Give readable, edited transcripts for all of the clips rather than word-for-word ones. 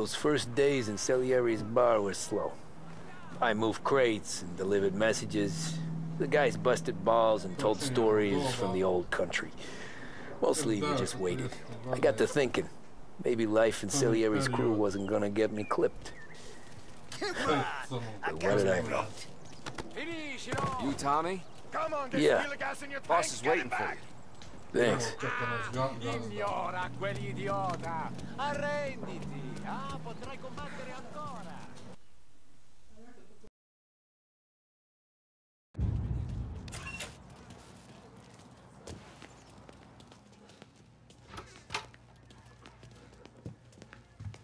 Those first days in Salieri's bar were slow. I moved crates and delivered messages. The guys busted balls and told stories from the old country. Mostly we just waited. I got to thinking, maybe life in Salieri's crew wasn't gonna get me clipped. But what did I know? You Tommy? Come on, Yeah. Boss is waiting for you. Thanks. Ignora quell'idiota! Arrenditi! Ah, potrai combattere ancora!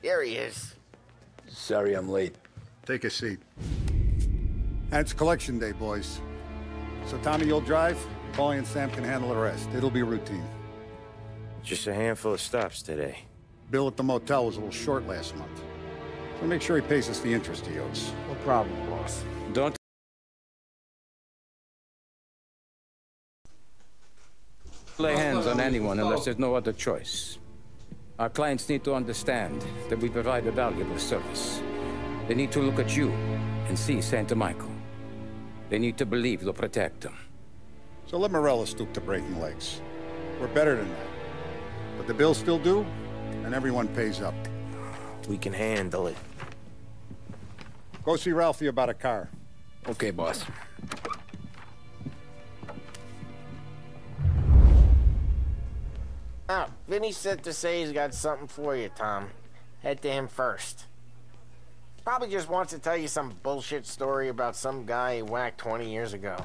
There he is. Sorry I'm late. Take a seat. And it's collection day, boys. So Tommy, you'll drive. Paulie and Sam can handle the rest. It'll be routine. Just a handful of stops today. Bill at the motel was a little short last month. So make sure he pays us the interest he owes. No problem, boss. Don't lay hands on anyone unless there's no other choice. Our clients need to understand that we provide a valuable service. They need to look at you and see Santa Michael. They need to believe you'll protect them. So let Morello stoop to breaking legs. We're better than that. But the bills still due, and everyone pays up. We can handle it. Go see Ralphie about a car. Okay, boss. Oh, Vinny said to say he's got something for you, Tom. Head to him first. Probably just wants to tell you some bullshit story about some guy he whacked 20 years ago.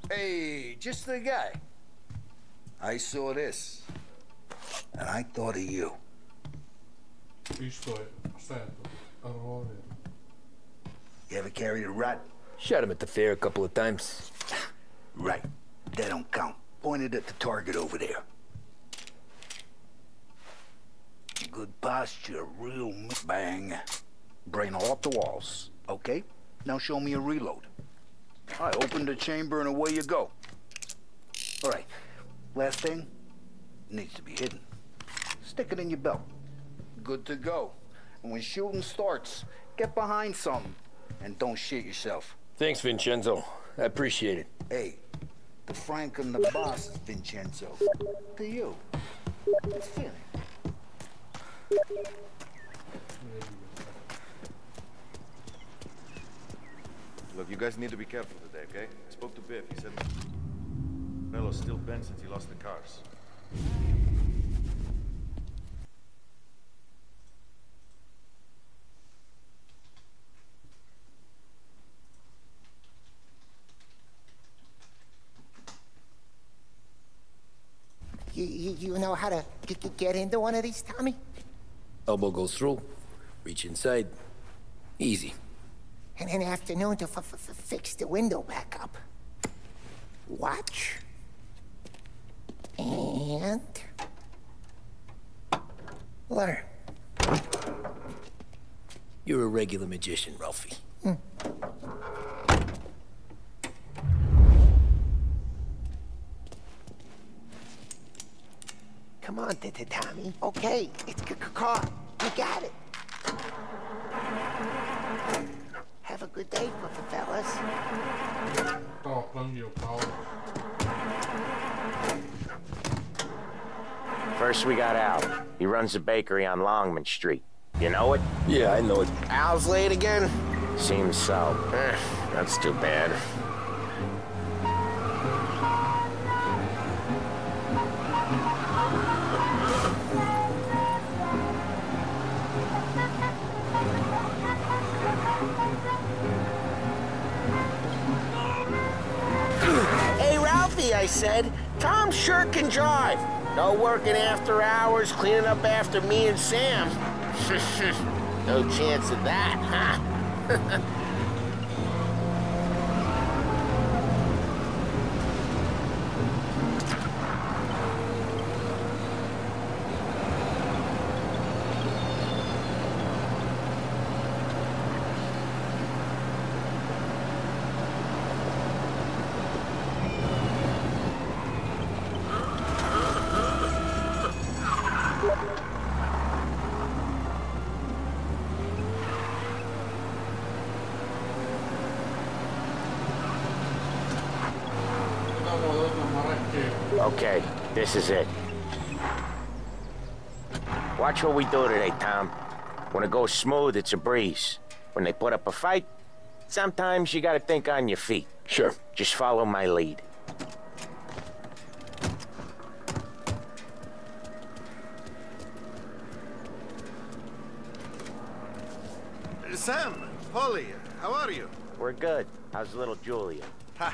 Hey, just the guy. I saw this, and I thought of you. You ever carried a rat? Shot him at the fair a couple of times. Right. That don't count. Pointed at the target over there. Good posture, real bang. Brain off the walls. Okay, now show me a reload. I open the chamber and away you go. All right, last thing, needs to be hidden. Stick it in your belt. Good to go. And when shooting starts, get behind something and don't shit yourself. Thanks, Vincenzo. I appreciate it. Hey, the Frank and the boss is Vincenzo. To you. It's feeling. Look, you guys need to be careful today, okay? I spoke to Biff. He said Morello's still bent since he lost the cars. You know how to get into one of these, Tommy? Elbow goes through. Reach inside. Easy. And an afternoon to fix the window back up. Watch. And... learn. You're a regular magician, Ralphie. Come on, Tommy. Okay, it's car. You got it. Have a good day, fellas. First we got Al. He runs a bakery on Longman Street. You know it? Yeah, I know it. Al's late again? Seems so. That's too bad. I said, Tom sure can drive. No working after hours, cleaning up after me and Sam. No chance of that, huh? Okay, this is it. Watch what we do today, Tom. When it goes smooth, it's a breeze. When they put up a fight, sometimes you gotta think on your feet. Sure. Just follow my lead. Sam, Paulie, how are you? We're good. How's little Julia? Ha.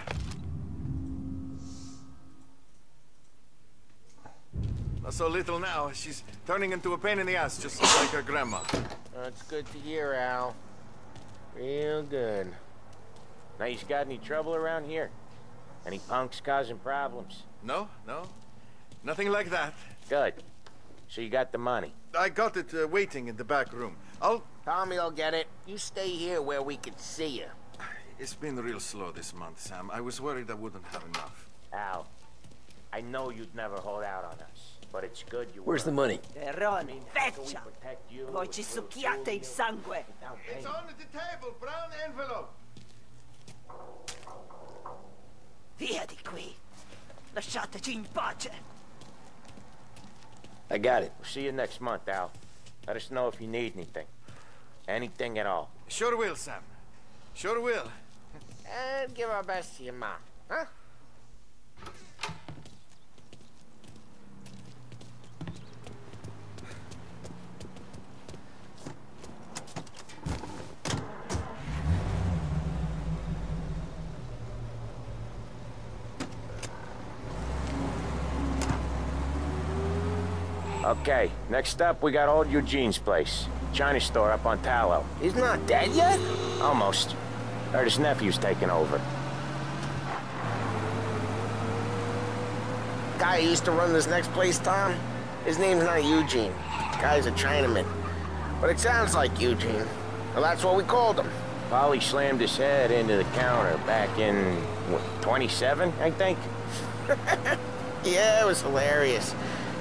Not so little now. She's turning into a pain in the ass, just like her grandma. That's good to hear, Al. Real good. Now, you got any trouble around here? Any punks causing problems? No, no. Nothing like that. Good. So you got the money? I got it waiting in the back room. Tommy will get it. You stay here where we can see you. It's been real slow this month, Sam. I was worried I wouldn't have enough. Al, I know you'd never hold out on us, but it's good you Where's the money? Terrone, feccia! Poi ci succhiate il sangue! It's on the table, brown envelope. Via di qui! Lasciateci in pace! I got it. We'll see you next month, Al. Let us know if you need anything. Anything at all. Sure will, Sam. Sure will. And give our best to your mom, huh? Okay, next up, we got old Eugene's place. China store up on Tallow. He's not dead yet? Almost. Heard his nephew's taking over. Guy who used to run this next place, Tom? His name's not Eugene. Guy's a Chinaman. But it sounds like Eugene. Well, that's what we called him. Paulie slammed his head into the counter back in, what, 27, I think? Yeah, it was hilarious.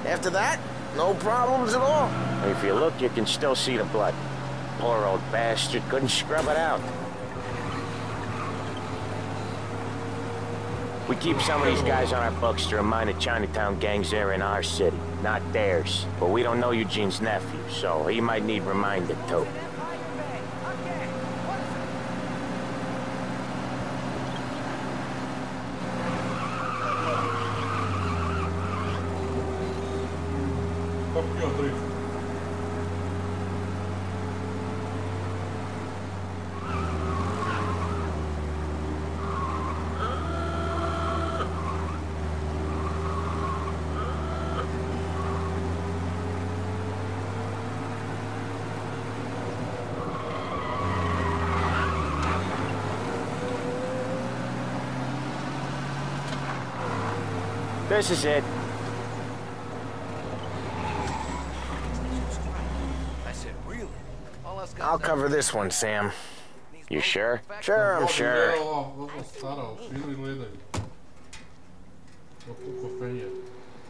After that, no problems at all. If you look, you can still see the blood. Poor old bastard couldn't scrub it out. We keep some of these guys on our books to remind the Chinatown gangs they're in our city, not theirs. But we don't know Eugene's nephew, so he might need reminded too. This is it. I'll cover this one, Sam. You sure? Sure, I'm sure.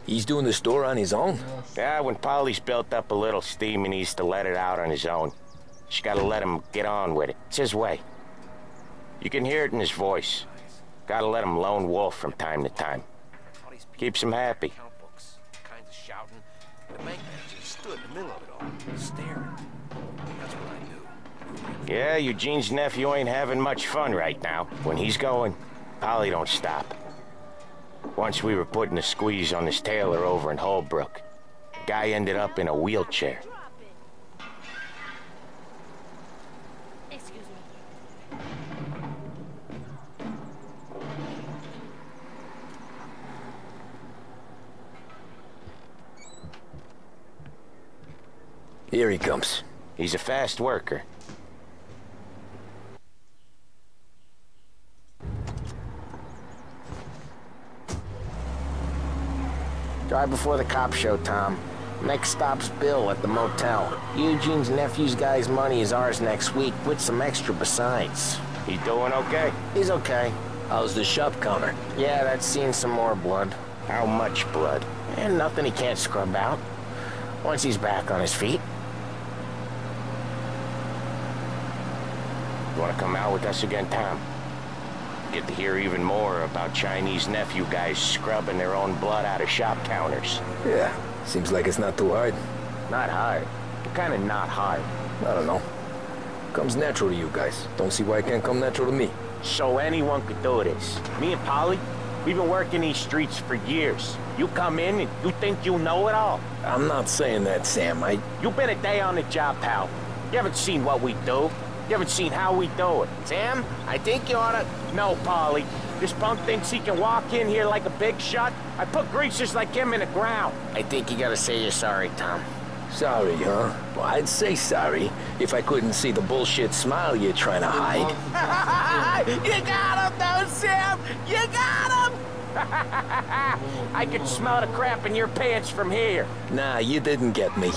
He's doing the store on his own? Yeah, when Paulie's built up a little steam, he needs to let it out on his own. Just gotta let him get on with it. It's his way. You can hear it in his voice. Gotta let him lone wolf from time to time. Keeps him happy. Kind of shouting. The bank manager stood in the middle of it all, staring. That's what I knew. Yeah, Eugene's nephew ain't having much fun right now. When he's going, Paulie don't stop. Once we were putting a squeeze on this tailor over in Holbrook. The guy ended up in a wheelchair. Here he comes. He's a fast worker. Drive before the cops show, Tom. Next stop's Bill at the motel. Eugene's nephew's guy's money is ours next week, with some extra besides. He doing okay? He's okay. How's the shop counter? Yeah, that's seen some more blood. How much blood? And nothing he can't scrub out. Once he's back on his feet. You want to come out with us again, Tom? get to hear even more about Chinese nephew guys scrubbing their own blood out of shop counters. Yeah, seems like it's not too hard. Not hard? What kind of not hard? I don't know. Comes natural to you guys. Don't see why it can't come natural to me. So anyone could do this. Me and Paulie, we've been working these streets for years. You come in and you think you know it all. I'm not saying that, Sam. You've been a day on the job, pal. You haven't seen what we do. You haven't seen how we do it. Sam, I think you oughta... No, Paulie. This punk thinks he can walk in here like a big shot. I put greasers like him in the ground. I think you gotta say you're sorry, Tom. Sorry, huh? Well, I'd say sorry if I couldn't see the bullshit smile you're trying to hide. You got him, though, Sam! You got him! I can smell the crap in your pants from here. Nah, you didn't get me.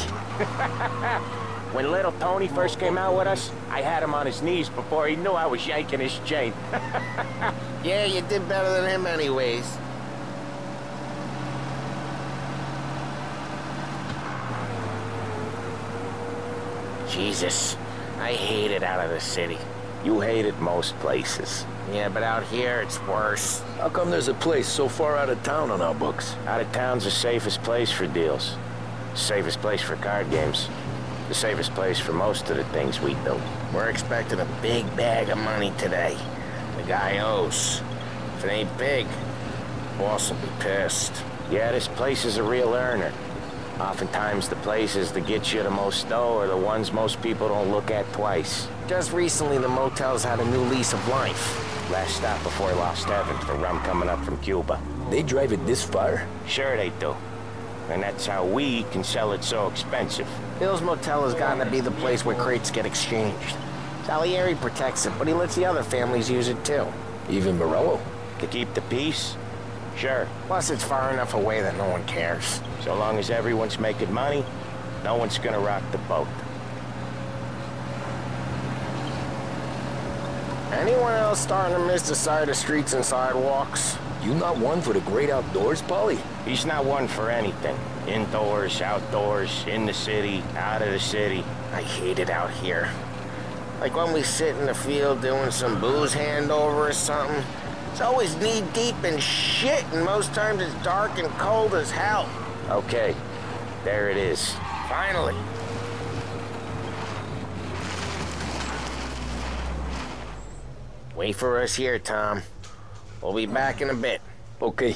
When little Tony first came out with us, I had him on his knees before he knew I was yanking his chain. Yeah, you did better than him anyways. Jesus, I hate it out of the city. You hate it most places. Yeah, but out here, it's worse. How come there's a place so far out of town on our books? Out of town's the safest place for deals. Safest place for card games. The safest place for most of the things we do. We're expecting a big bag of money today. The guy owes. If it ain't big, boss will be pissed. Yeah, this place is a real earner. Oftentimes the places that get you the most dough are the ones most people don't look at twice. Just recently, the motel's had a new lease of life. Last stop before Lost Heaven for rum coming up from Cuba. They drive it this far? Sure they do. And that's how we can sell it so expensive. Bill's Motel has gotten to be the place where crates get exchanged. Salieri protects it, but he lets the other families use it too. Even Morello? To keep the peace? Sure. Plus, it's far enough away that no one cares. So long as everyone's making money, no one's gonna rock the boat. Anyone else starting to miss the side of streets and sidewalks? You not one for the great outdoors, Paulie? He's not one for anything. Indoors, outdoors, in the city, out of the city. I hate it out here. Like when we sit in the field doing some booze handover or something. It's always knee-deep in shit, and most times it's dark and cold as hell. Okay, there it is. Finally. Wait for us here, Tom. We'll be back in a bit. Okay.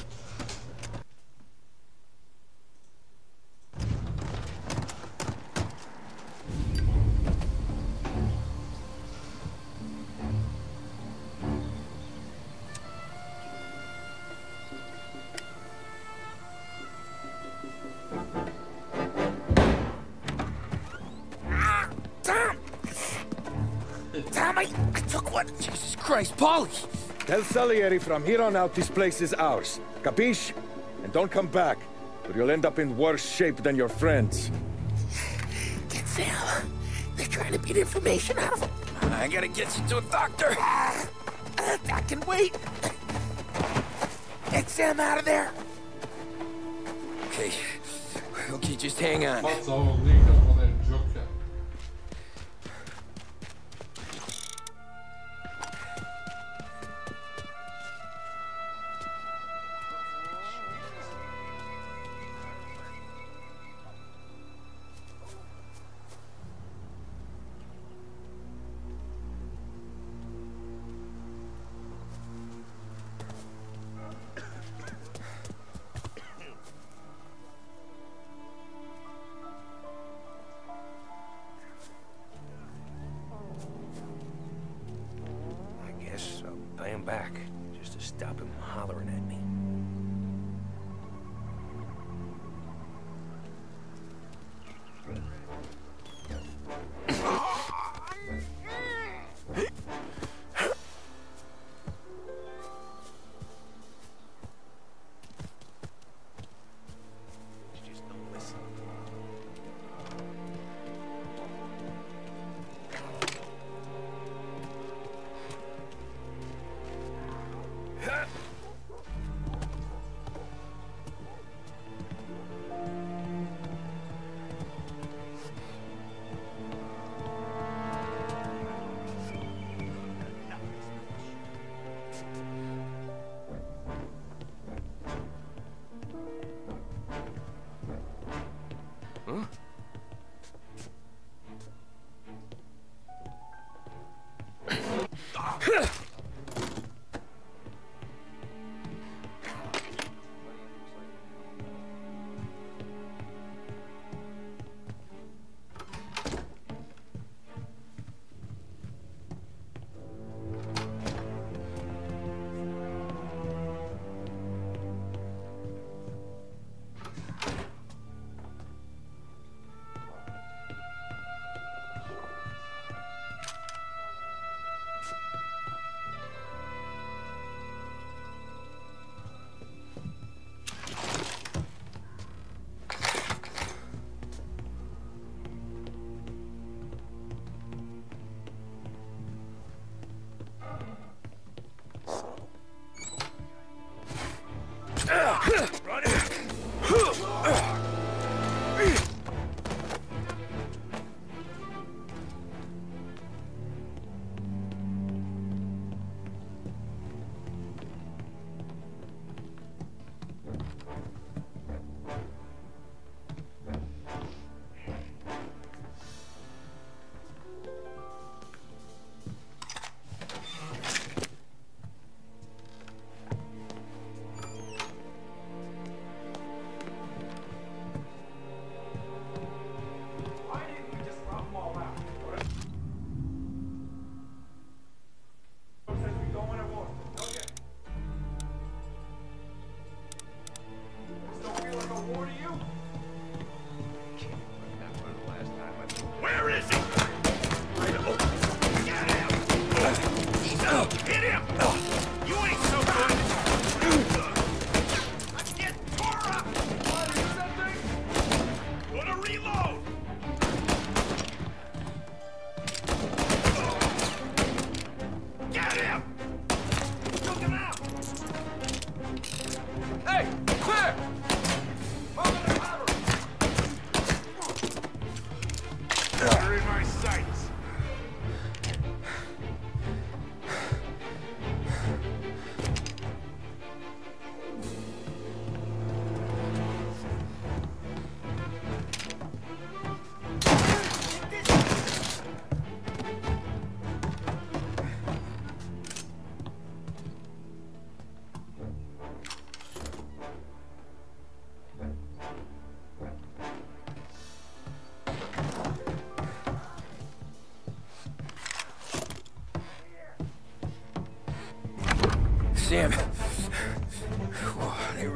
Tom, I took one. Jesus Christ, Paulie! Tell Salieri from here on out this place is ours. Capiche? And don't come back, or you'll end up in worse shape than your friends. Get Sam. They're trying to beat information out of him. I gotta get you to a doctor. I can wait. Get Sam out of there. Okay. Okay, just hang on. Wat zou wel liggen van een jokje?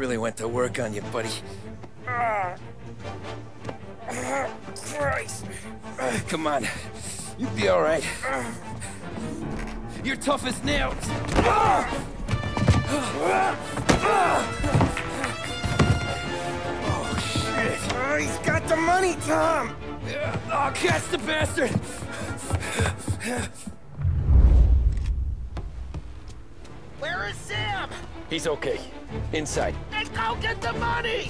really went to work on you, buddy. Christ. Come on. You'll be all right. You're tough as nails. Oh, shit. Oh, he's got the money, Tom. Oh, catch the bastard. Where is Sam? He's okay. Inside. Then go get the money!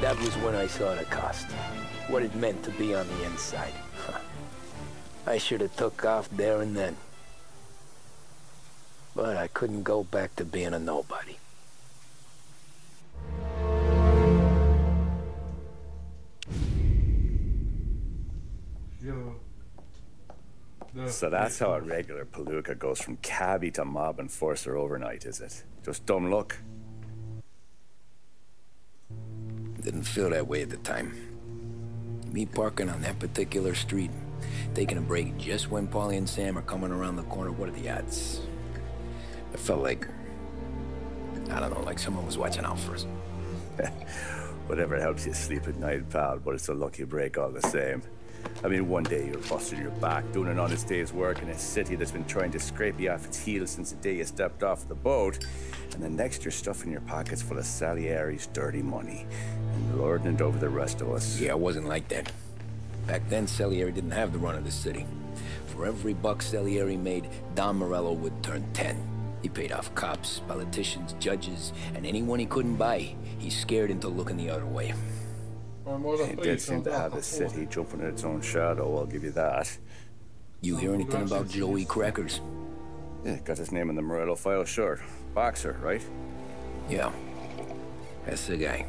That was when I saw the cost. What it meant to be on the inside. I should have took off there and then. But I couldn't go back to being a nobody. So that's how a regular palooka goes from cabbie to mob enforcer overnight, is it? Just dumb luck? Didn't feel that way at the time. Me parking on that particular street, taking a break just when Paulie and Sam are coming around the corner, what are the odds? I felt like, I don't know, like someone was watching out for us. Whatever helps you sleep at night, pal, but it's a lucky break all the same. I mean, one day you're busting your back, doing an honest day's work in a city that's been trying to scrape you off its heels since the day you stepped off the boat, and the next you're stuffing your pockets full of Salieri's dirty money and lording it over the rest of us. Yeah, it wasn't like that. Back then, Salieri didn't have the run of the city. For every buck Salieri made, Don Morello would turn 10. He paid off cops, politicians, judges, and anyone he couldn't buy, he scared into looking the other way. It did seem to have the city jumping in its own shadow, I'll give you that. You hear anything about Joey Crackers? Yeah, got his name in the Morello file, sure. Boxer, right? Yeah, that's the guy.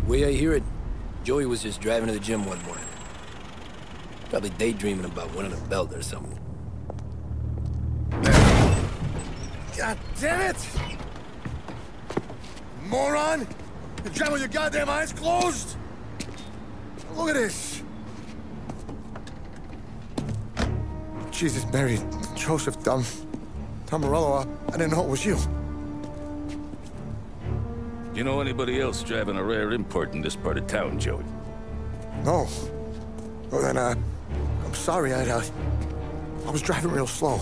Way I hear it, Joey was just driving to the gym one morning. Probably daydreaming about winning a belt or something. God damn it! Moron! You driving with your goddamn eyes closed? Look at this! Jesus, Mary, Joseph, Tom Morello, I didn't know it was you. You know anybody else driving a rare import in this part of town, Joey? No. Well then, I'm sorry, I was driving real slow.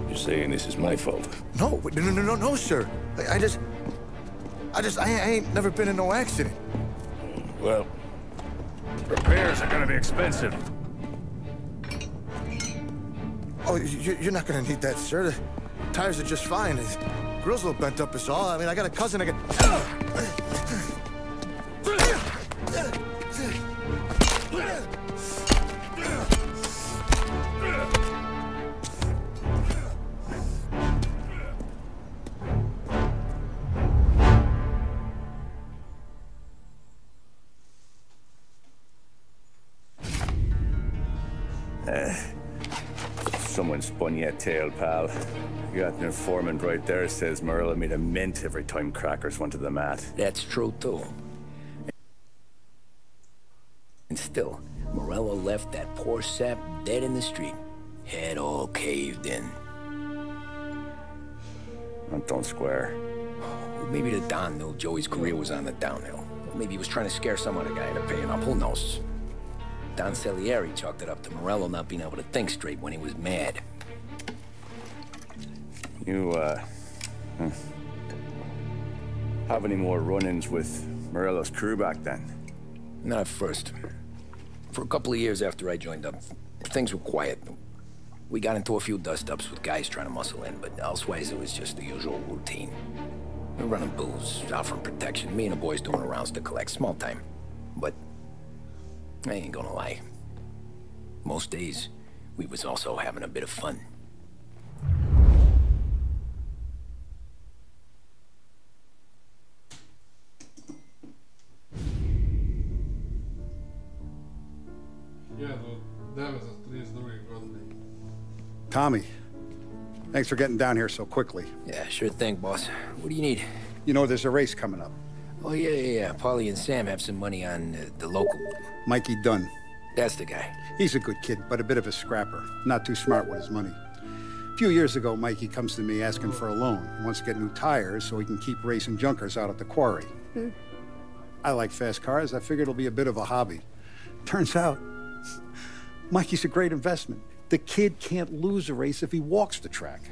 You're saying this is my fault? No, sir. I ain't never been in no accident. Well, Repairs are gonna be expensive. Oh, you're not gonna need that, sir. The tires are just fine. The grill's a little bent up is all. I mean, I got a cousin I can... Someone spun you a tale, pal. You got an informant right there says Morello made a mint every time crackers went to the mat. That's true, too. And still, Morello left that poor sap dead in the street. Head all caved in. Don't square. Maybe the Don knew Joey's career was on the downhill. Maybe he was trying to scare some other guy into paying up. Who knows? Don Salieri chalked it up to Morello not being able to think straight when he was mad. You, have any more run-ins with Morello's crew back then? Not at first. For a couple of years after I joined up, things were quiet. We got into a few dust-ups with guys trying to muscle in, but elsewise it was just the usual routine. We were running booze, offering protection, me and the boys doing rounds to collect, small time. But I ain't gonna lie. Most days, we was also having a bit of fun. Tommy, thanks for getting down here so quickly. Yeah, sure thing, boss. What do you need? You know, there's a race coming up. Oh, yeah. Paulie and Sam have some money on the local. Mikey Dunn. That's the guy. He's a good kid, but a bit of a scrapper. Not too smart with his money. A few years ago, Mikey comes to me asking for a loan. He wants to get new tires so he can keep racing junkers out at the quarry. I like fast cars. I figured it'll be a bit of a hobby. Turns out, Mikey's a great investment. The kid can't lose a race if he walks the track.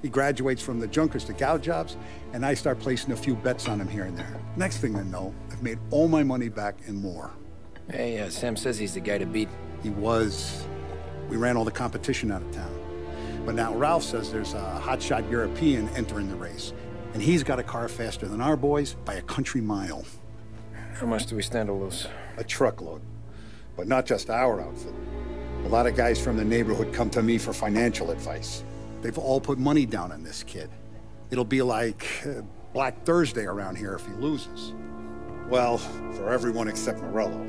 He graduates from the junkers to gal jobs, and I start placing a few bets on him here and there. Next thing I know, I've made all my money back and more. Hey, Sam says he's the guy to beat. He was. We ran all the competition out of town. But now Ralph says there's a hotshot European entering the race, and he's got a car faster than our boys by a country mile. How much do we stand to lose? A truckload. But not just our outfit. A lot of guys from the neighborhood come to me for financial advice. They've all put money down on this kid. It'll be like Black Thursday around here if he loses. Well, for everyone except Morello.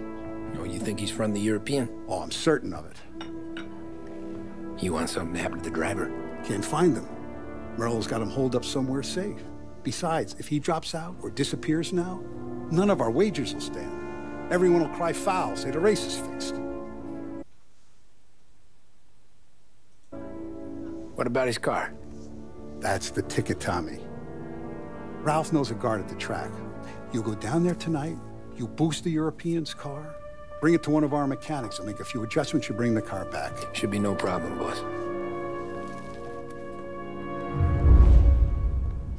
Oh, you think he's from the European? Oh, I'm certain of it. You want something to happen to the driver? Can't find him. Morello's got him holed up somewhere safe. Besides, if he drops out or disappears now, none of our wagers will stand. Everyone will cry foul, say the race is fixed. What about his car? That's the ticket, Tommy. Ralph knows a guard at the track. You go down there tonight, you boost the European's car, bring it to one of our mechanics, and make a few adjustments, you bring the car back. Should be no problem, boss.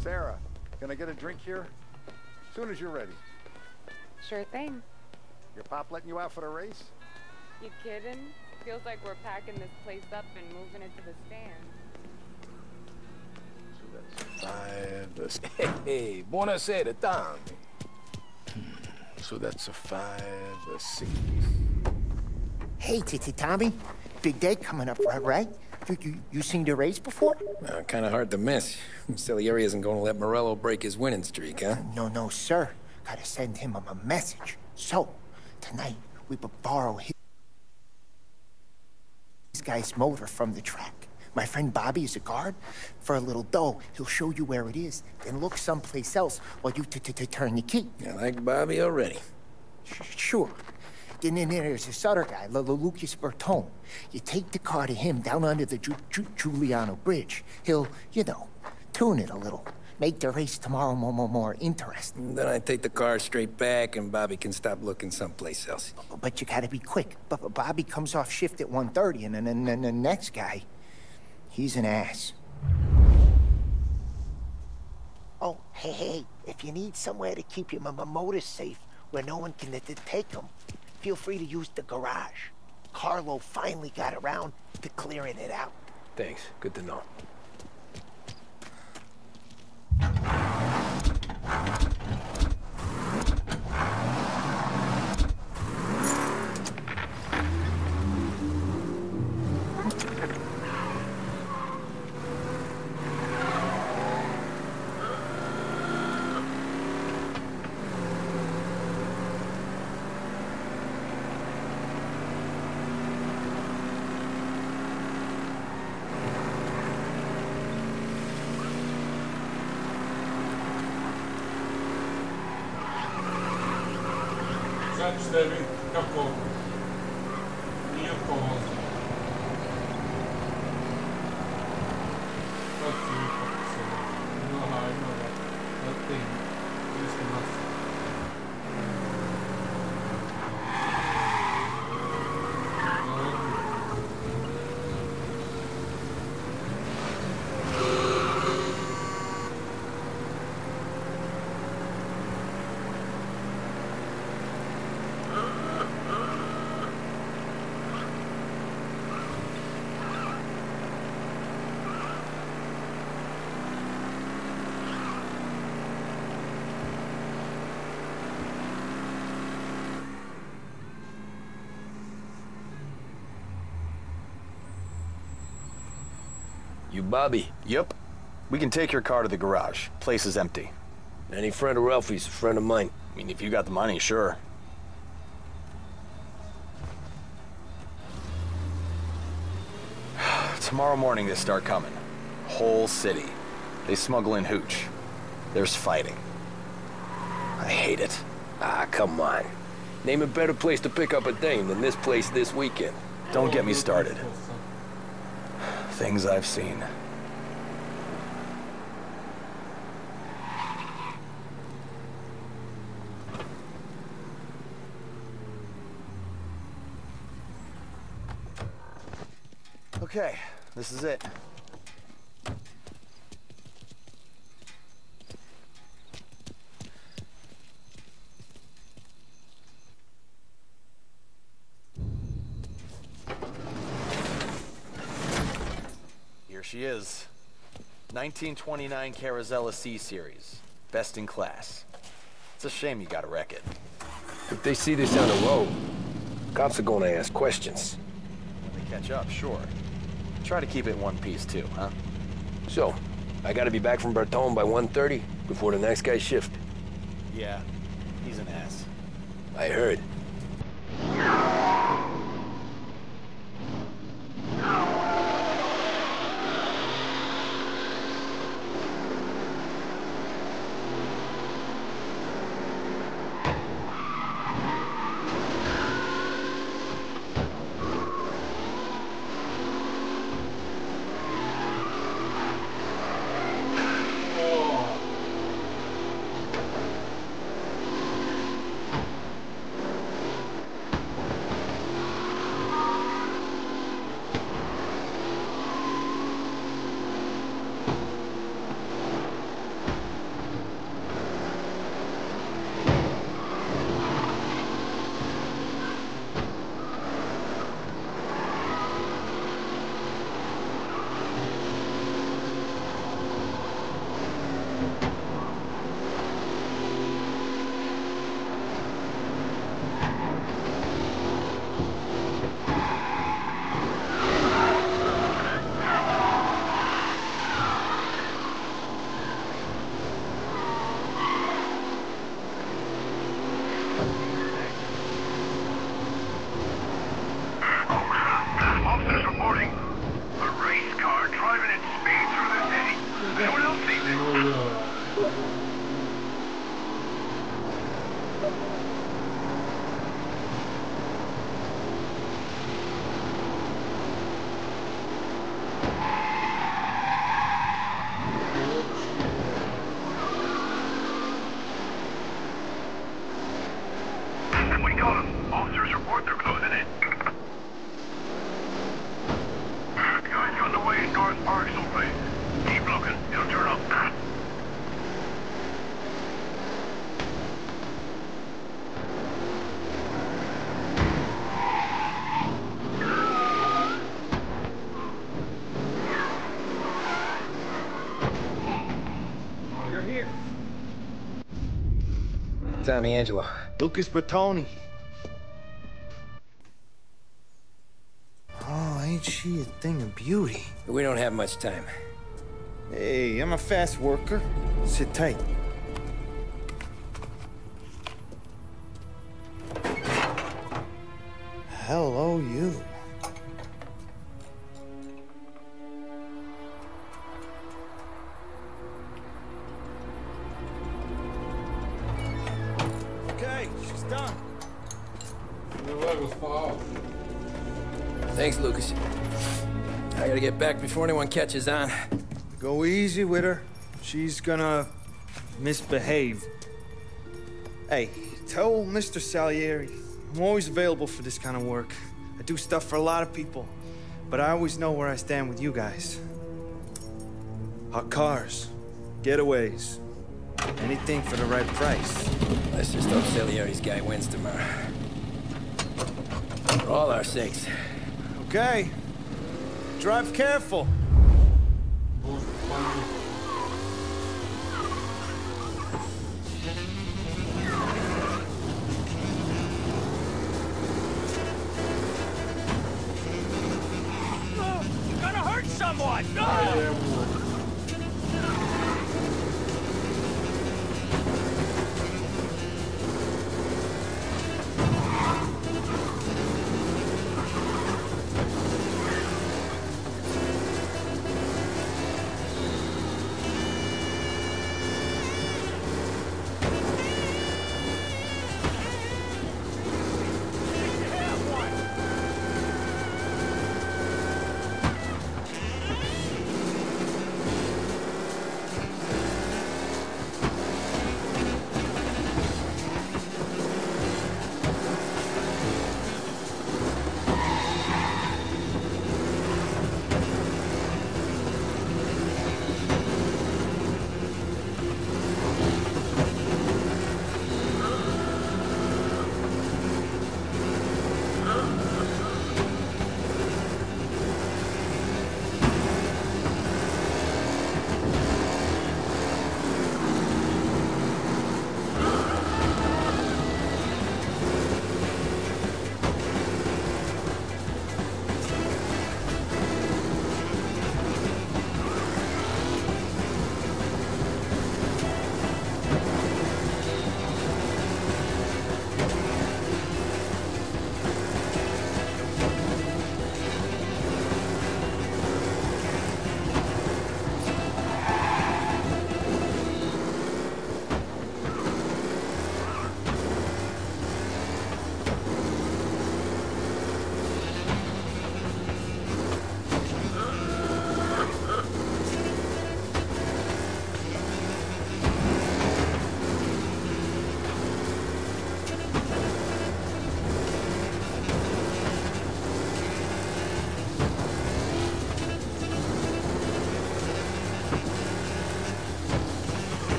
Sarah, can I get a drink here? As soon as you're ready. Sure thing. Your pop letting you out for the race? You kidding? Feels like we're packing this place up and moving it to the stand. Hey, buonasera, Tommy. So that's a 5 or 6. Hey, Tommy. Big day coming up, right? You seen the race before? Kind of hard to miss. Salieri isn't going to let Morello break his winning streak, huh? No, sir. Gotta send him a message. So, tonight, we borrow his guy's motor from the track. My friend Bobby is a guard. For a little dough, he'll show you where it is, then look someplace else while you turn the key. I like Bobby already. Sure. Then there's this other guy, Lucas Bertone. You take the car to him down under the Giuliano Bridge. He'll, tune it a little. Make the race tomorrow more interesting. Then I take the car straight back and Bobby can stop looking someplace else. But you gotta be quick. But Bobby comes off shift at 1:30 and then the next guy, he's an ass. Oh, hey, if you need somewhere to keep your motor safe where no one can take them, feel free to use the garage. Carlo finally got around to clearing it out. Thanks. Good to know. Deve capô. Minha cosa. No high, no that thing. This must. You Bobby? Yep. We can take your car to the garage. Place is empty. Any friend of Ralphie's a friend of mine. I mean, if you got the money, sure. Tomorrow morning they start coming. Whole city. They smuggle in hooch. There's fighting. I hate it. Ah, come on. Name a better place to pick up a dame than this place this weekend. Don't get me started. Things I've seen. Okay, this is it. Here she is. 1929 Carazella C Series. Best in class. It's a shame you gotta wreck it. If they see this on the road, cops are gonna ask questions. When they catch up, sure. Try to keep it in one piece too, huh? So, I gotta be back from Bertone by 1:30 before the next guy's shift. Yeah, he's an ass. I heard. Tommy Angelo. Lucas Bertoni. Oh, ain't she a thing of beauty? We don't have much time. Hey, I'm a fast worker. Sit tight. Hello, you. Okay, she's done. Thanks, Lucas. I gotta get back before anyone catches on. Go easy with her. She's gonna misbehave. Hey, tell Mr. Salieri I'm always available for this kind of work. I do stuff for a lot of people, but I always know where I stand with you guys. Hot cars, getaways, anything for the right price. Let's just hope Salieri's guy wins tomorrow. For all our sakes. Okay. Drive careful. You're gonna hurt someone! No!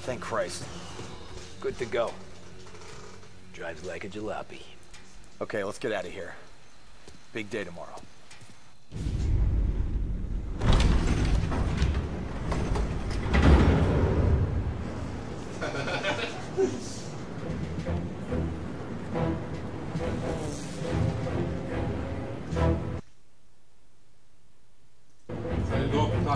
Thank Christ. Good to go. Drives like a jalopy. Okay, let's get out of here. Big day tomorrow.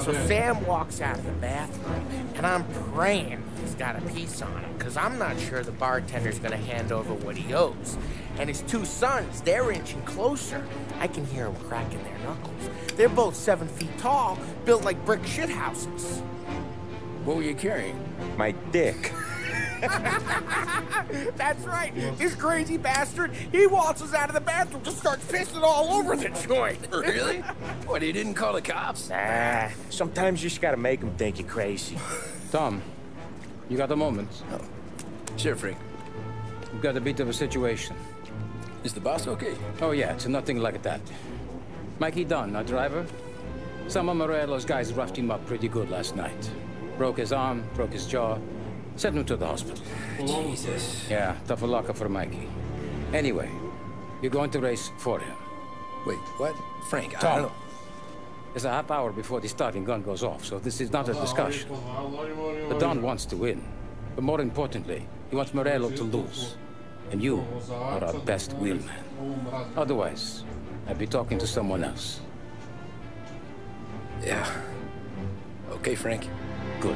So Sam walks out of the bathroom, and I'm praying he's got a piece on him, because I'm not sure the bartender's going to hand over what he owes. And his two sons, they're inching closer. I can hear them cracking their knuckles. They're both 7 feet tall, built like brick shithouses. What were you carrying? My dick. That's right. This crazy bastard, he waltzes out of the bathroom, just starts pissing all over the joint. Really? What, he didn't call the cops? Nah, sometimes you just gotta make them think you're crazy. Tom, you got a moment? Oh. Sure, Frank. We've got a bit of a situation. Is the boss okay? Oh, yeah, it's nothing like that. Mikey Dunn, our driver. Some of Morello's guys roughed him up pretty good last night. Broke his arm, broke his jaw, sent him to the hospital. Jesus. Yeah, tough a locker for Mikey. Anyway, you're going to race for him. Wait, what? Frank, Tom, I don't know. It's a half hour before the starting gun goes off, so this is not a discussion. The Don wants to win, but more importantly, he wants Morello to lose. And you are our best wheelman. Otherwise, I'd be talking to someone else. Yeah. Okay, Frank. Good.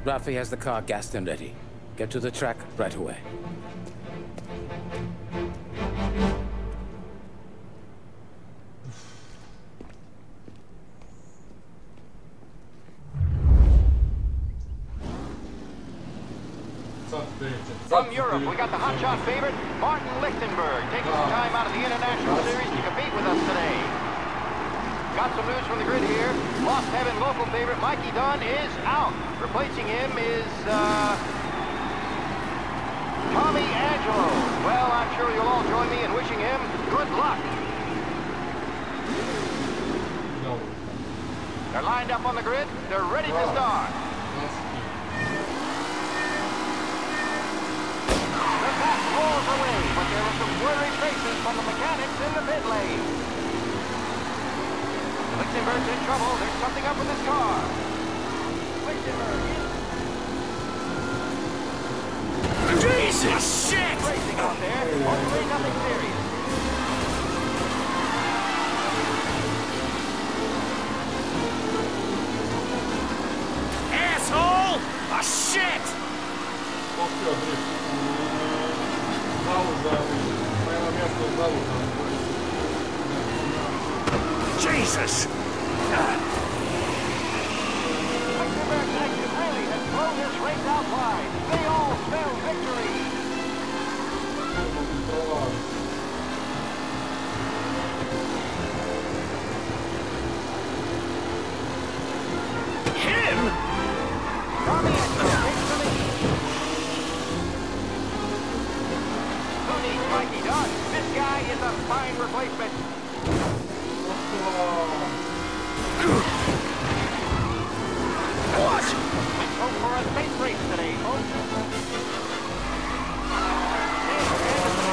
Rafi has the car gassed and ready. Get to the track right away. From Europe, we got the hotshot favorite, Martin Lichtenberg, taking some time out of the International Series to compete with us today. Got some news from the grid here. Lost Heaven local favorite Mikey Dunn is out. Replacing him is, Tommy Angelo. Well, I'm sure you'll all join me in wishing him good luck. They're lined up on the grid. They're ready to start. The pack rolls away, but there are some worried faces from the mechanics in the pit lane. Lichtenberg's in trouble. There's something up with his car. Lichtenberg is... Jesus! Shit! Racing out there. Hopefully nothing serious. Asshole! Ah, shit! Jesus! Lichtenberg's exit really has blown this race out wide. They all spell victory. Him? Tommy Angelo takes the lead. Who needs Mikey Dunn? This guy is a fine replacement. What? Hope for a space race today, folks.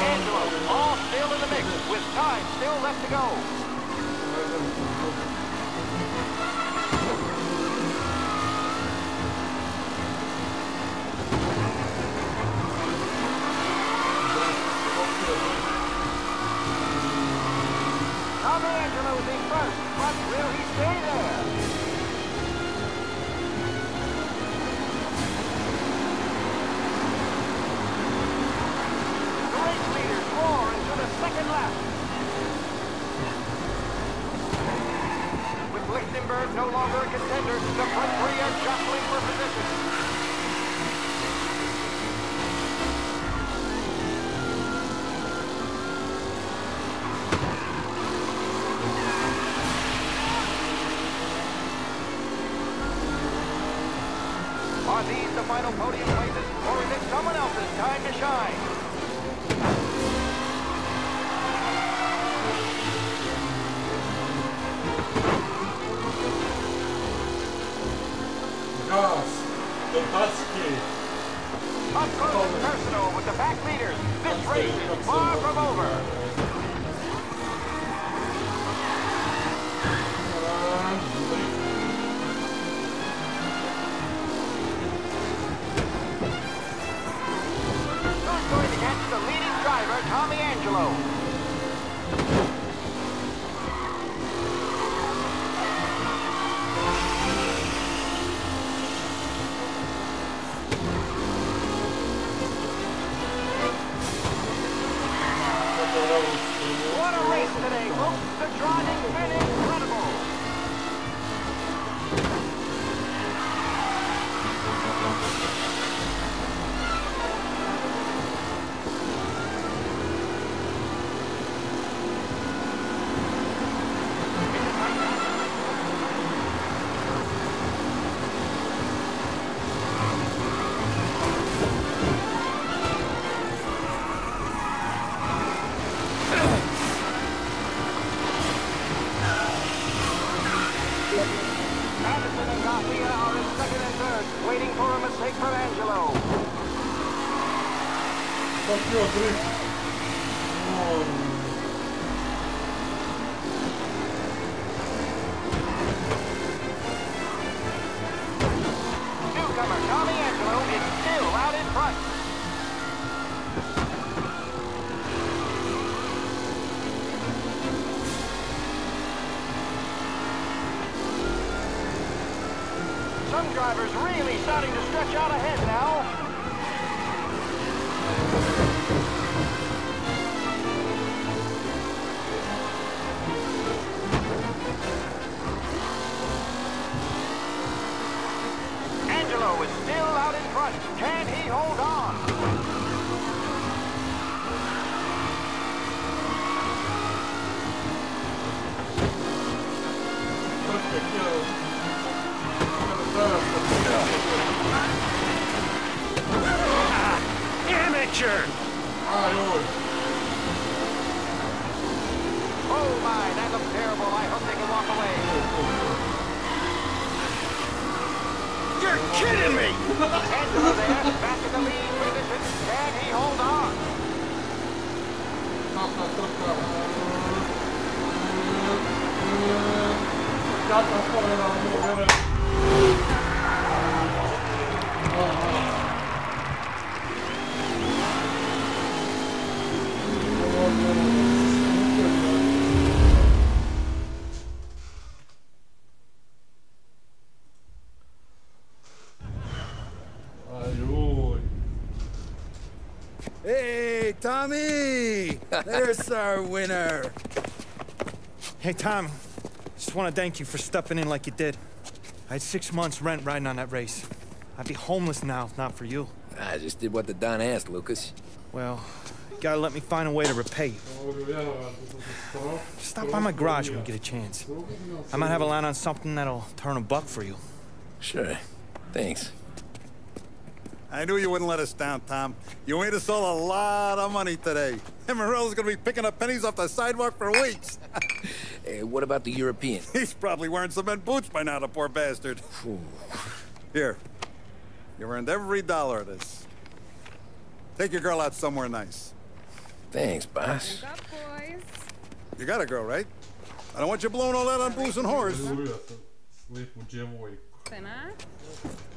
Angelo, all still in the mix, with time still left to go. Tommy Angelo's in first, but will he stay there? The race leaders roar into the second lap. With Lichtenberg no longer a contender, the front three are jostling for position. Are these the final podium places, or is it someone else's time to shine? Gas! The Husky! Up close and personal with the back leaders. This race is far from over. Who's going to catch the leading driver, Tommy Angelo? What a race today, folks. The driving's been incredible. Newcomer Tommy Angelo is still out in front. Some drivers really starting to stretch out ahead now. Angelo is still out in front. Can he hold on? Amateur! Oh my, that looks terrible. I hope they can walk away. You're kidding me! Angelo there, back in the lead position. Can he hold on? Hey, Tommy! There's our winner. Hey, Tom. Just want to thank you for stepping in like you did. I had 6 months rent riding on that race. I'd be homeless now if not for you. I just did what the Don asked, Lucas. Well, you gotta let me find a way to repay you. Stop by my garage when you get a chance. I might have a line on something that'll turn a buck for you. Sure. Thanks. I knew you wouldn't let us down, Tom. You made us all a lot of money today. And Morello's gonna be picking up pennies off the sidewalk for weeks. Hey, what about the European? He's probably wearing cement boots by now, the poor bastard. Here. You earned every dollar of this. Take your girl out somewhere nice. Thanks, boss. Wake up, boys. You got a girl, right? I don't want you blowing all that on booze and whores. Dinner?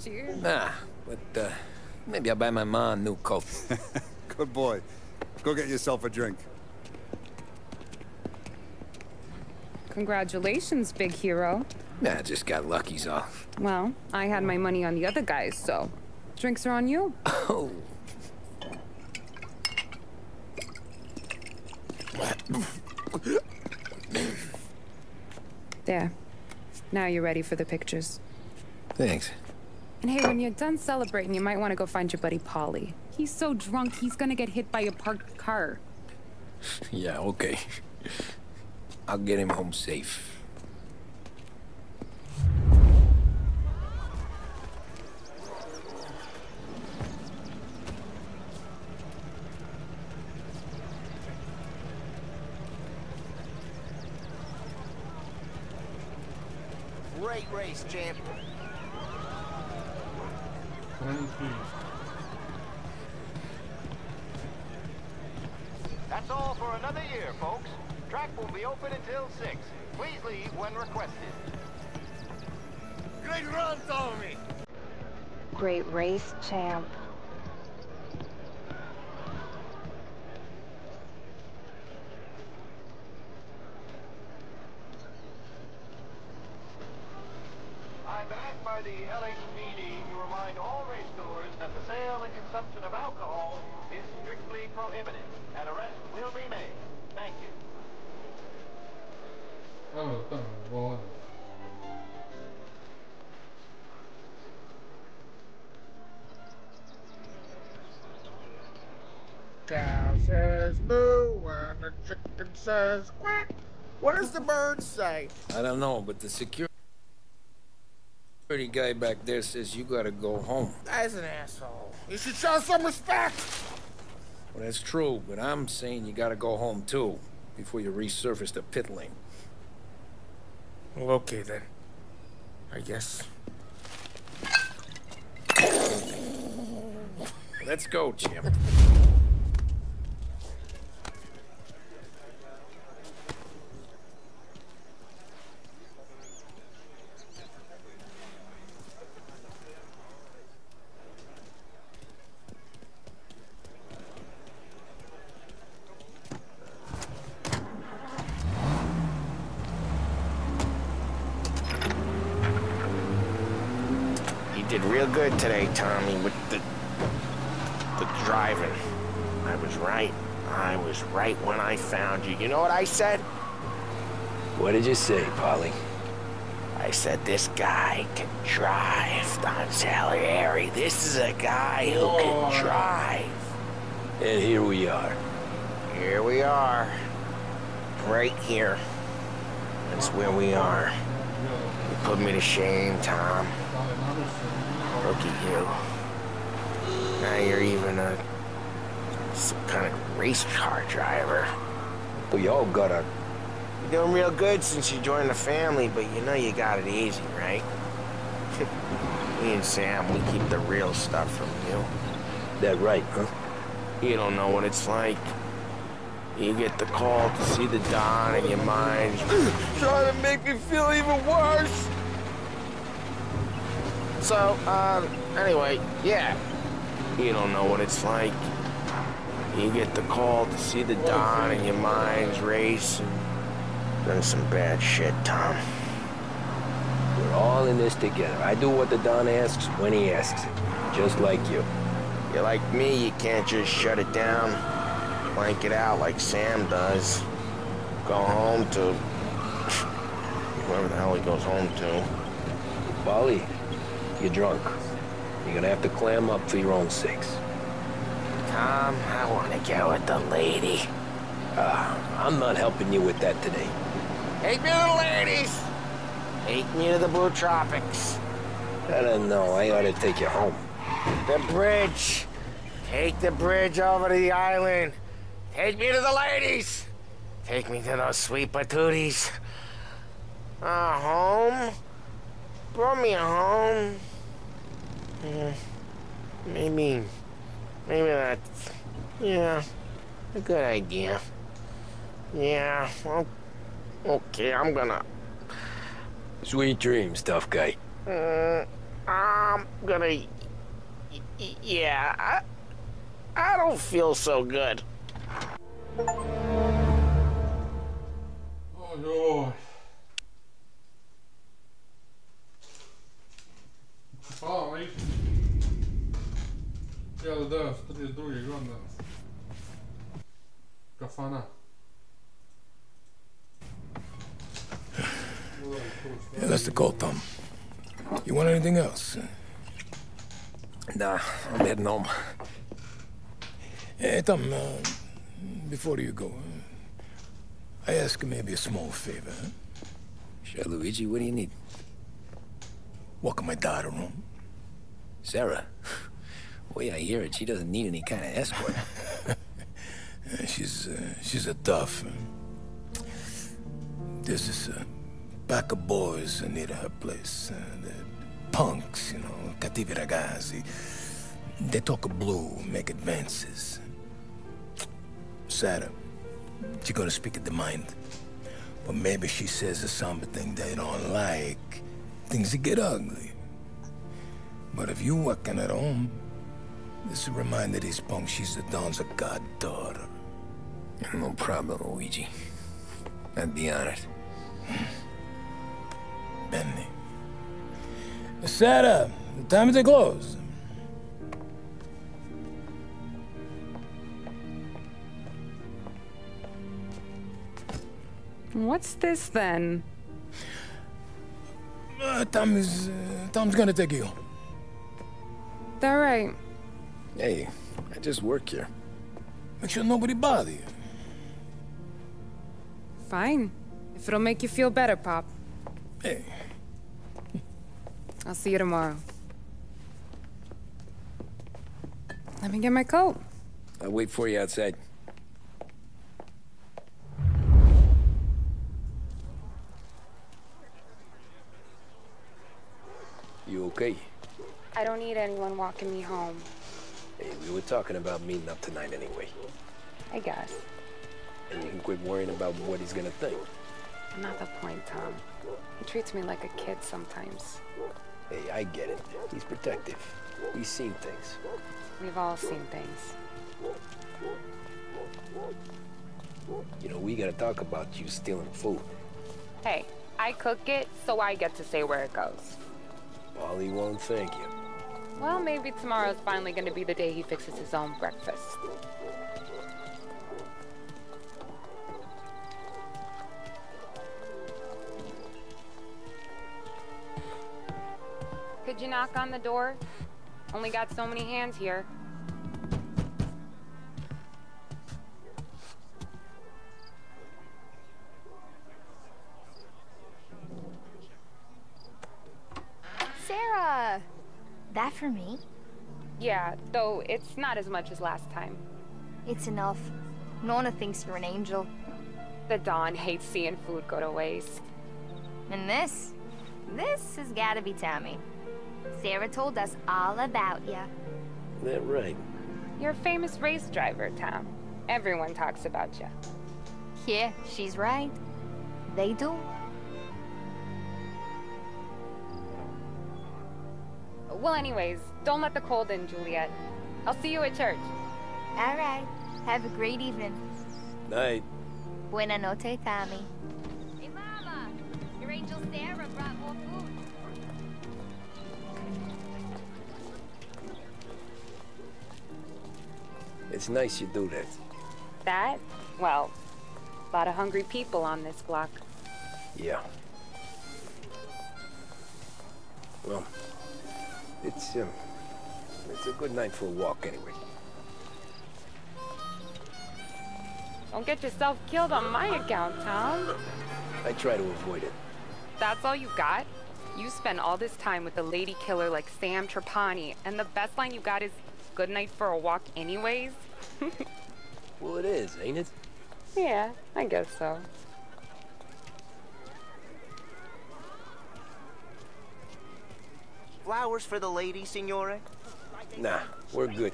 Cheers. Nah, but maybe I'll buy my mom a new coat. Good boy. Go get yourself a drink. Congratulations, big hero. Nah, I just got lucky's off. Well, I had my money on the other guys, so drinks are on you. Oh. There. Now you're ready for the pictures. Thanks. And hey, when you're done celebrating, you might want to go find your buddy Paulie. He's so drunk, he's gonna get hit by a parked car. Yeah, okay. I'll get him home safe. Great race, champ. That's all for another year, folks. Track will be open until 6. Please leave when requested. Great run, Tommy! Great race, champ. I'm backed by the LHPD to remind all racegoers that the sale and consumption of alcohol is strictly prohibited. An arrest will be made. Thank you. Cow says moo and the chicken says quack. What does the bird say? I don't know, but the security guy back there says you gotta go home. That's an asshole. You should show some respect. Well, that's true, but I'm saying you gotta go home too, before you resurface the pit lane. Well, okay then. I guess. Let's go, champ. real good today, Tommy, with the driving. I was right. I was right when I found you. You know what I said? What did you say, Paulie? I said, this guy can drive, Don Salieri. This is a guy who can drive. And here we are. Here we are. Right here. That's where we are. You put me to shame, Tom. Look at you. Now you're even some kind of race car driver. We all got our... You're doing real good since you joined the family, but you know you got it easy, right? Me and Sam, we keep the real stuff from you. That right, huh? You don't know what it's like. You get the call to see the Don and your mind's trying to make me feel even worse. So, anyway, yeah. You don't know what it's like. You get the call to see the Don and your mind's racing. Done some bad shit, Tom. We're all in this together. I do what the Don asks when he asks it. Just like you. You're like me, you can't just shut it down. Blank it out like Sam does. Go home to... whoever the hell he goes home to. Paulie, you're drunk. You're gonna have to clam up for your own sakes. Tom, I want to get with the lady. I'm not helping you with that today. Take me to the ladies! Take me to the Blue Tropics. I don't know. I ought to take you home. The bridge. Take the bridge over to the island. Take me to the ladies. Take me to those sweet patooties. Home? Brought me home. Maybe that's... yeah, a good idea. Yeah, well, okay, I'm gonna... Sweet dreams, tough guy. I'm gonna... yeah, I don't feel so good. Oj. Fan vad gick det? Jag hade dött 32 gånger. Vad fan är? Yeah, that's the call, Tom. You want anything else? Nah, I'm heading home. Hey, Tom, before you go, I ask maybe a small favor. Huh? Sure, Luigi, what do you need? Walk my daughter home. Sarah? The way I hear it, she doesn't need any kind of escort. She's a tough. There's this pack of boys near her place. They're punks, you know, cattivi ragazzi. They talk blue, make advances. Sarah, she's gonna speak at the mind. But maybe she says something they don't like. Things get ugly. But if you walking at home, this will remind these punks she's the Don's goddaughter. No problem, Luigi. I'd be honored. Benny. Sarah, the time to close. What's this then? Tom's gonna take you home. All right. Hey, I just work here. Make sure nobody bother you. Fine. If it'll make you feel better, Pop. Hey. I'll see you tomorrow. Let me get my coat. I'll wait for you outside. You okay? I don't need anyone walking me home. Hey, we were talking about meeting up tonight anyway. I guess. And you can quit worrying about what he's gonna think. Not the point, Tom. He treats me like a kid sometimes. Hey, I get it. He's protective. He's seen things. We've all seen things. You know, we gotta talk about you stealing food. Hey, I cook it, so I get to say where it goes. Paulie won't thank you. Well, maybe tomorrow's finally gonna be the day he fixes his own breakfast. Could you knock on the door? Only got so many hands here. Sarah! That for me? Yeah, though it's not as much as last time. It's enough. Nona thinks you're an angel. The Don hates seeing food go to waste. And this has gotta be Tommy. Sarah told us all about ya. That right? You're a famous race driver, Tom. Everyone talks about you. Yeah, she's right. They do. Well, anyways, don't let the cold in, Juliet. I'll see you at church. All right. Have a great evening. Night. Buena noche, Tommy. Hey, Mama! Your angel Sarah brought more food. It's nice you do that. That? Well, a lot of hungry people on this block. Yeah. Well, it's a good night for a walk anyway. Don't get yourself killed on my account, Tom. I try to avoid it. That's all you got? You spend all this time with a lady killer like Sam Trapani, and the best line you got is, "Good night for a walk anyways"? Well, it is, ain't it? Yeah, I guess so. Flowers for the lady, signore? Nah, we're good.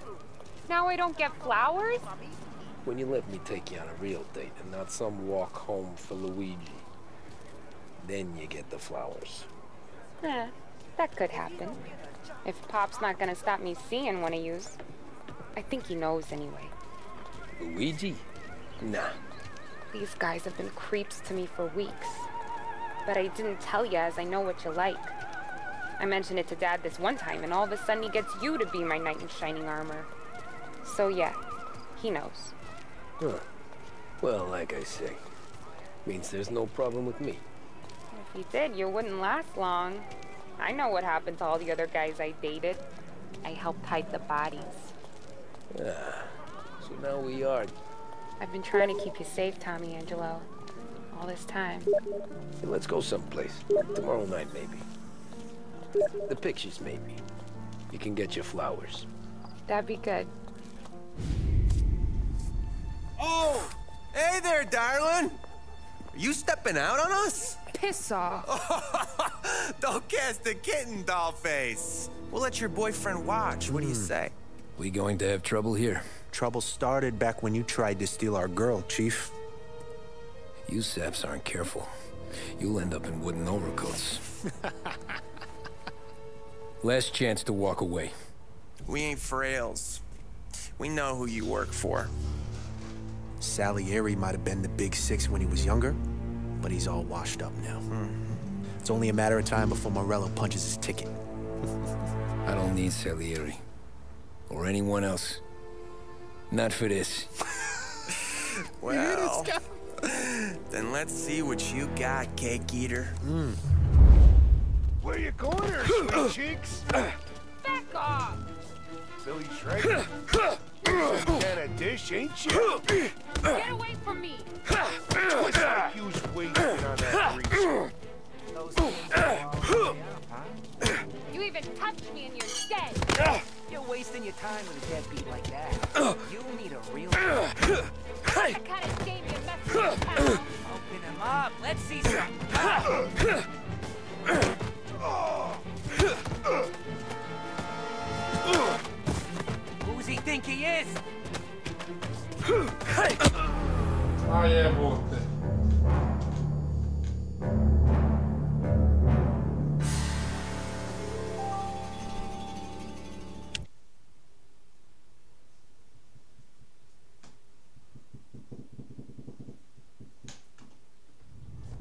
Now I don't get flowers? When you let me take you on a real date and not some walk home for Luigi, then you get the flowers. That could happen. If Pop's not gonna stop me seeing one of yous. I think he knows anyway. Luigi? Nah. These guys have been creeps to me for weeks. But I didn't tell you as I know what you like. I mentioned it to Dad this one time, and all of a sudden he gets you to be my knight in shining armor. So yeah, he knows. Huh. Well, like I say, means there's no problem with me. If he did, you wouldn't last long. I know what happened to all the other guys I dated. I helped hide the bodies. Ah, so now we are. I've been trying to keep you safe, Tommy Angelo. All this time. Hey, let's go someplace. Tomorrow night, maybe. The pictures, maybe. You can get your flowers. That'd be good. Oh! Hey there, darling! Are you stepping out on us? Piss off. Don't cast a kitten, dollface. We'll let your boyfriend watch. What do you say? We going to have trouble here? Trouble started back when you tried to steal our girl, Chief. You saps aren't careful. You'll end up in wooden overcoats. Last chance to walk away. We ain't frails. We know who you work for. Salieri might have been the big six when he was younger, but he's all washed up now. It's only a matter of time before Morello punches his ticket. I don't need Salieri. Or anyone else. Not for this. Well, then let's see what you got, cake eater. Where you going there, sweet cheeks? Back off! Billy Schrader. You're some kind of dish, ain't you? Get away from me! What's IQ's wasted on that grease? You even touched me and you're dead! You're wasting your time with a deadbeat like that. You need a real one. I kinda gave you a message. Open him up. Let's see some. Who's he think he is? Ai jebote.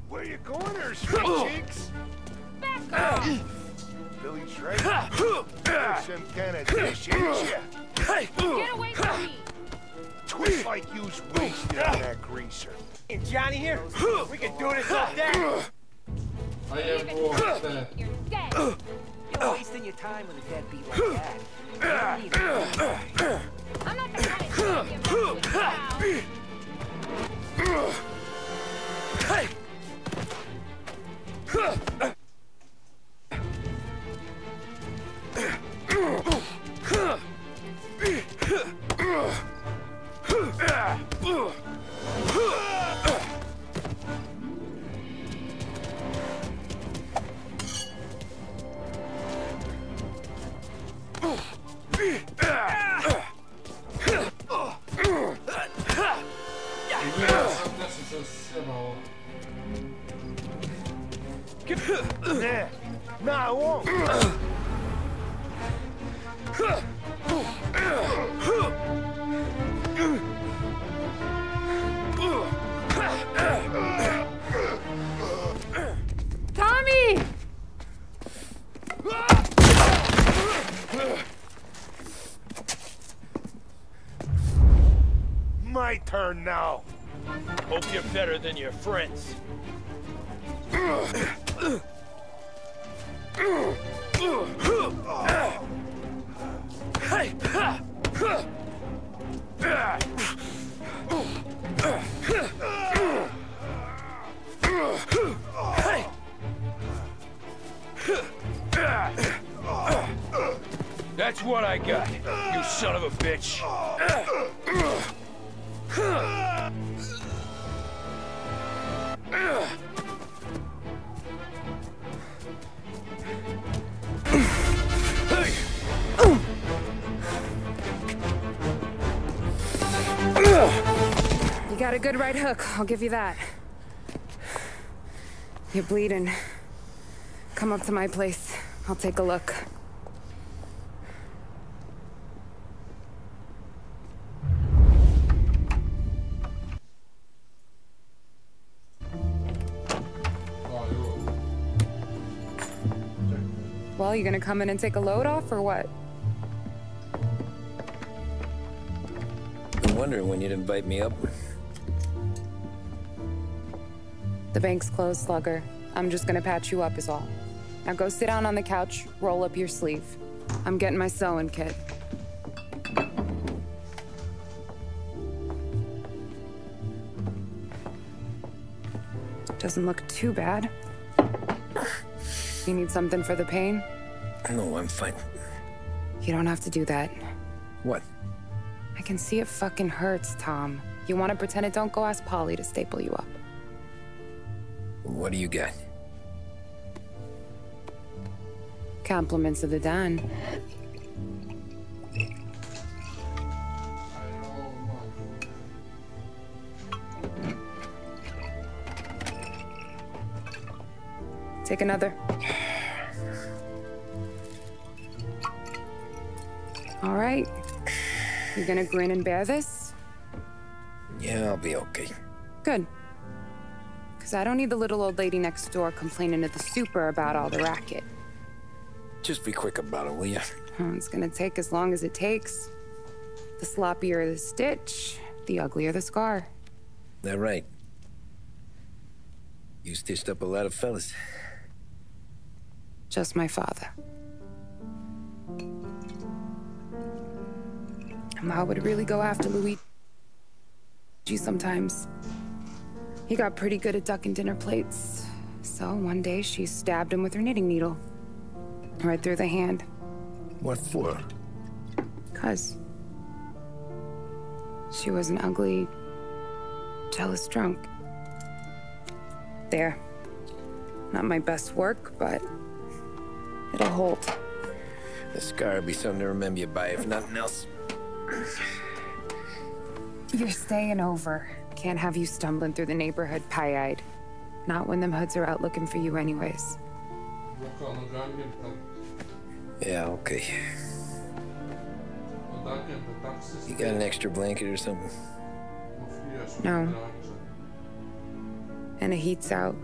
Where you going there, sweet cheeks? Back off! Billy right? You're some kind of dish, ain't ya? Get away from me! Twist like you's wasted on that greaser. And Johnny here, we can do this all day. I am dead. You're dead! You're wasting your time with a deadbeat like that. You don't need it. I'm not the kind of you Nah, I won't. Tommy! My turn now. Hope you're better than your friends. That's what I got, you son of a bitch. You got a good right hook, I'll give you that. You're bleeding. Come up to my place. I'll take a look. Well, you gonna come in and take a load off, or what? I'm wondering when you'd invite me up. The bank's closed, Slugger. I'm just gonna patch you up is all. Now go sit down on the couch, roll up your sleeve. I'm getting my sewing kit. Doesn't look too bad. You need something for the pain? No, I'm fine. You don't have to do that. What? I can see it fucking hurts, Tom. You want to pretend it don't? Go ask Paulie to staple you up. What do you got? Compliments of the Don. Take another. All right. You gonna grin and bear this? Yeah, I'll be okay. Good. Because I don't need the little old lady next door complaining to the super about all the racket. Just be quick about it, will ya? It's gonna take as long as it takes. The sloppier the stitch, the uglier the scar. That right. You stitched up a lot of fellas. Just my father. Ma would really go after Luigi sometimes. He got pretty good at ducking dinner plates. So one day she stabbed him with her knitting needle. Right through the hand. What for? 'Cause she was an ugly, jealous drunk. There. Not my best work, but it'll hold. The scar will be something to remember you by, if nothing else. You're staying over. Can't have you stumbling through the neighborhood pie-eyed. Not when them hoods are out looking for you anyways. Yeah, okay. You got an extra blanket or something? No. And the heat's out.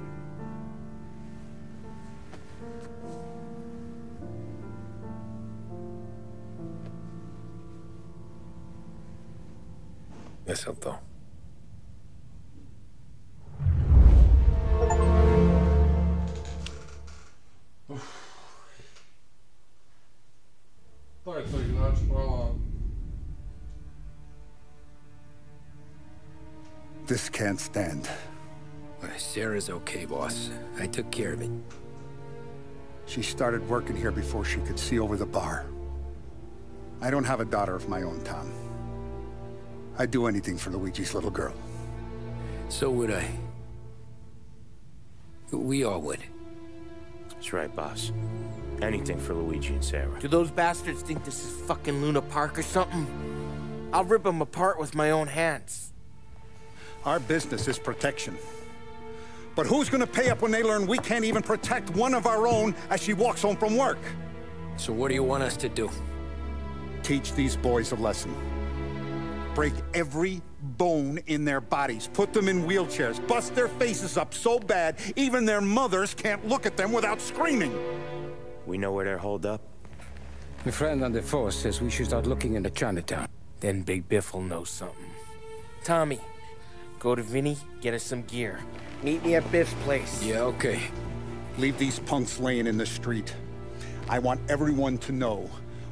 Jesam to. To je to igrač, hvala. This can't stand. Sarah's okay, boss. I took care of it. She started working here before she could see over the bar. I don't have a daughter of my own, Tom. I'd do anything for Luigi's little girl. So would I. We all would. That's right, boss. Anything for Luigi and Sarah. Do those bastards think this is fucking Luna Park or something? I'll rip them apart with my own hands. Our business is protection. But who's gonna pay up when they learn we can't even protect one of our own as she walks home from work? So what do you want us to do? Teach these boys a lesson. Break every bone in their bodies, put them in wheelchairs, bust their faces up so bad even their mothers can't look at them without screaming. We know where they're holed up. My friend on the force says we should start looking into Chinatown. Then Big Biff will know something. Tommy, go to Vinny, get us some gear. Meet me at Biff's place. Yeah, okay. Leave these punks laying in the street. I want everyone to know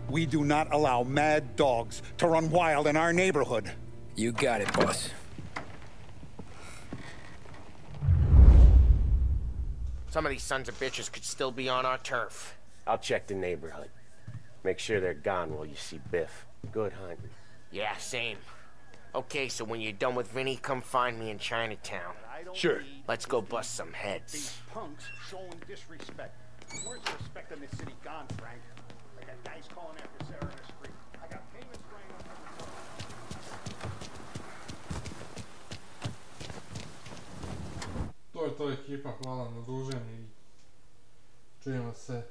we do not allow mad dogs to run wild in our neighborhood. You got it, boss. Some of these sons of bitches could still be on our turf. I'll check the neighborhood. Make sure they're gone while you see Biff. Good hunting. Yeah, same. Okay, so when you're done with Vinny, come find me in Chinatown. Sure. Let's go bust some heads. These punks showing disrespect. Where's the respect in this city gone, Frank? I got guys calling after Sarah in the street. I got payments spraying up. To je to ekipa, hvala na druženje i čujemo se